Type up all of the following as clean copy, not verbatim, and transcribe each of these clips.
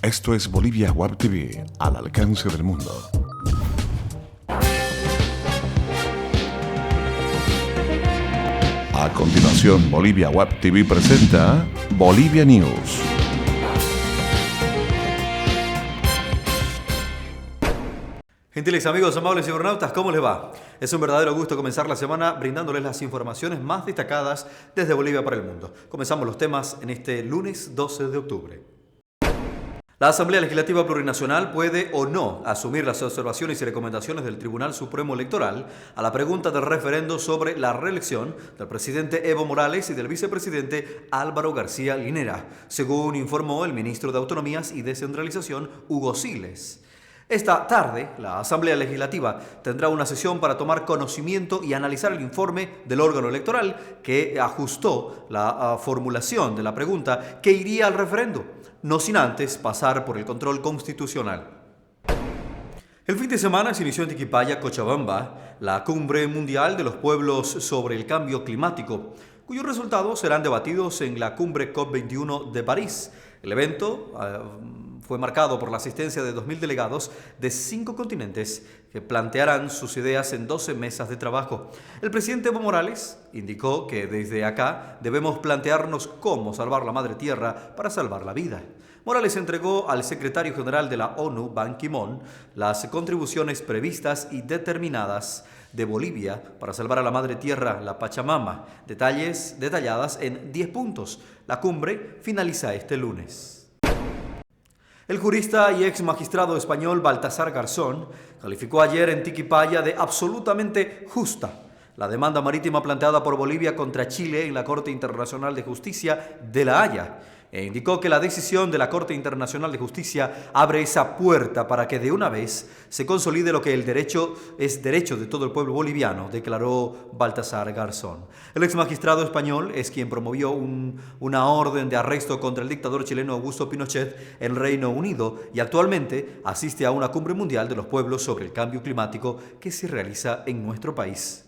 Esto es Bolivia Web TV, al alcance del mundo. A continuación, Bolivia Web TV presenta Bolivia News. Gentiles amigos, amables cibernautas, ¿cómo les va? Es un verdadero gusto comenzar la semana brindándoles las informaciones más destacadas desde Bolivia para el mundo. Comenzamos los temas en este lunes 12 de octubre. La Asamblea Legislativa Plurinacional puede o no asumir las observaciones y recomendaciones del Tribunal Supremo Electoral a la pregunta del referendo sobre la reelección del presidente Evo Morales y del vicepresidente Álvaro García Linera, según informó el ministro de Autonomías y Descentralización, Hugo Siles. Esta tarde, la Asamblea Legislativa tendrá una sesión para tomar conocimiento y analizar el informe del órgano electoral que ajustó la formulación de la pregunta que iría al referendo, no sin antes pasar por el control constitucional. El fin de semana se inició en Tiquipaya, Cochabamba, la Cumbre Mundial de los Pueblos sobre el Cambio Climático, cuyos resultados serán debatidos en la Cumbre COP21 de París. El evento fue marcado por la asistencia de 2.000 delegados de 5 continentes que plantearán sus ideas en 12 mesas de trabajo. El presidente Evo Morales indicó que desde acá debemos plantearnos cómo salvar la madre tierra para salvar la vida. Morales entregó al secretario general de la ONU, Ban Ki-moon, las contribuciones previstas y determinadas de Bolivia para salvar a la madre tierra, la Pachamama, detalladas en 10 puntos. La cumbre finaliza este lunes. El jurista y ex magistrado español Baltasar Garzón calificó ayer en Tiquipaya de absolutamente justa la demanda marítima planteada por Bolivia contra Chile en la Corte Internacional de Justicia de La Haya, e indicó que la decisión de la Corte Internacional de Justicia abre esa puerta para que de una vez se consolide lo que el derecho es derecho de todo el pueblo boliviano, declaró Baltasar Garzón. El ex magistrado español es quien promovió una orden de arresto contra el dictador chileno Augusto Pinochet en Reino Unido y actualmente asiste a una cumbre mundial de los pueblos sobre el cambio climático que se realiza en nuestro país.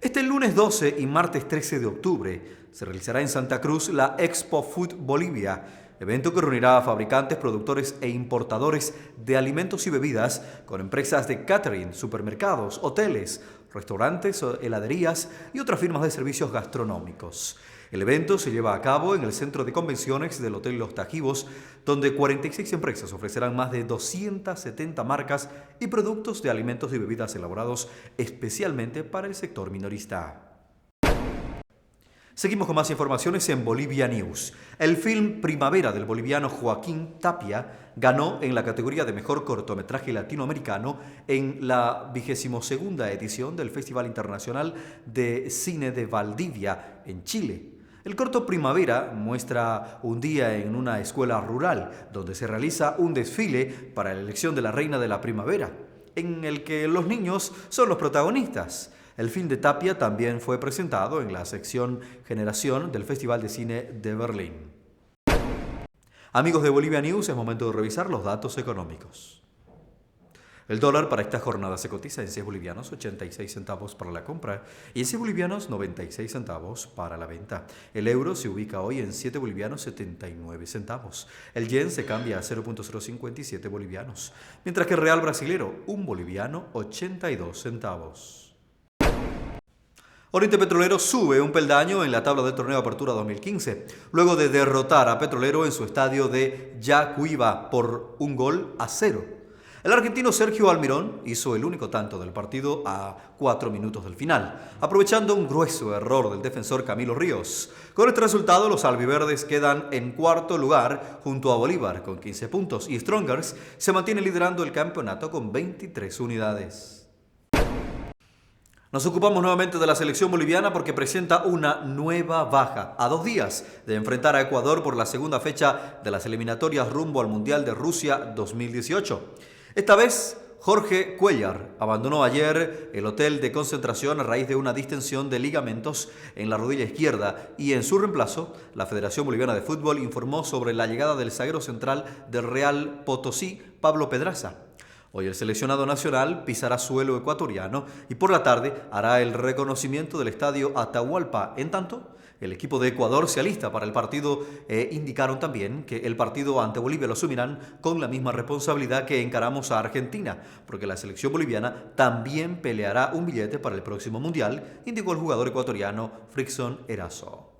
Este lunes 12 y martes 13 de octubre se realizará en Santa Cruz la Expo Food Bolivia, evento que reunirá a fabricantes, productores e importadores de alimentos y bebidas con empresas de catering, supermercados, hoteles, restaurantes, heladerías y otras firmas de servicios gastronómicos. El evento se lleva a cabo en el Centro de Convenciones del Hotel Los Tajivos, donde 46 empresas ofrecerán más de 270 marcas y productos de alimentos y bebidas elaborados especialmente para el sector minorista. Seguimos con más informaciones en Bolivia News. El film Primavera del boliviano Joaquín Tapia ganó en la categoría de Mejor Cortometraje Latinoamericano en la 22ª edición del Festival Internacional de Cine de Valdivia, en Chile. El corto Primavera muestra un día en una escuela rural donde se realiza un desfile para la elección de la reina de la primavera, en el que los niños son los protagonistas. El film de Tapia también fue presentado en la sección Generación del Festival de Cine de Berlín. Amigos de Bolivia News, es momento de revisar los datos económicos. El dólar para esta jornada se cotiza en 6 bolivianos 86 centavos para la compra y en 6 bolivianos 96 centavos para la venta. El euro se ubica hoy en 7 bolivianos 79 centavos. El yen se cambia a 0.057 bolivianos, mientras que el real brasilero, 1 boliviano 82 centavos. Oriente Petrolero sube un peldaño en la tabla del torneo Apertura 2015, luego de derrotar a Petrolero en su estadio de Yacuiba por 1-0. El argentino Sergio Almirón hizo el único tanto del partido a 4 minutos del final, aprovechando un grueso error del defensor Camilo Ríos. Con este resultado, los albiverdes quedan en cuarto lugar junto a Bolívar con 15 puntos y Strongers se mantiene liderando el campeonato con 23 unidades. Nos ocupamos nuevamente de la selección boliviana porque presenta una nueva baja a 2 días de enfrentar a Ecuador por la segunda fecha de las eliminatorias rumbo al Mundial de Rusia 2018. Esta vez, Jorge Cuellar abandonó ayer el hotel de concentración a raíz de una distensión de ligamentos en la rodilla izquierda y en su reemplazo, la Federación Boliviana de Fútbol informó sobre la llegada del zaguero central del Real Potosí, Pablo Pedraza. Hoy el seleccionado nacional pisará suelo ecuatoriano y por la tarde hará el reconocimiento del estadio Atahualpa. En tanto, el equipo de Ecuador se alista para el partido e indicaron también que el partido ante Bolivia lo asumirán con la misma responsabilidad que encaramos a Argentina, porque la selección boliviana también peleará un billete para el próximo Mundial, indicó el jugador ecuatoriano Frickson Erazo.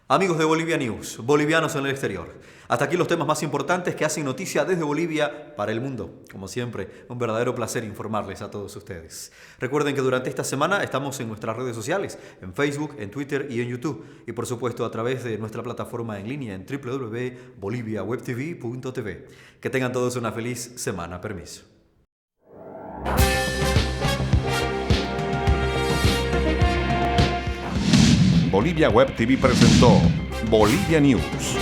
Amigos de Bolivia News, bolivianos en el exterior. Hasta aquí los temas más importantes que hacen noticia desde Bolivia para el mundo. Como siempre, un verdadero placer informarles a todos ustedes. Recuerden que durante esta semana estamos en nuestras redes sociales, en Facebook, en Twitter y en YouTube. Y por supuesto a través de nuestra plataforma en línea en www.boliviawebtv.tv. Que tengan todos una feliz semana. Permiso. Bolivia Web TV presentó Bolivia News.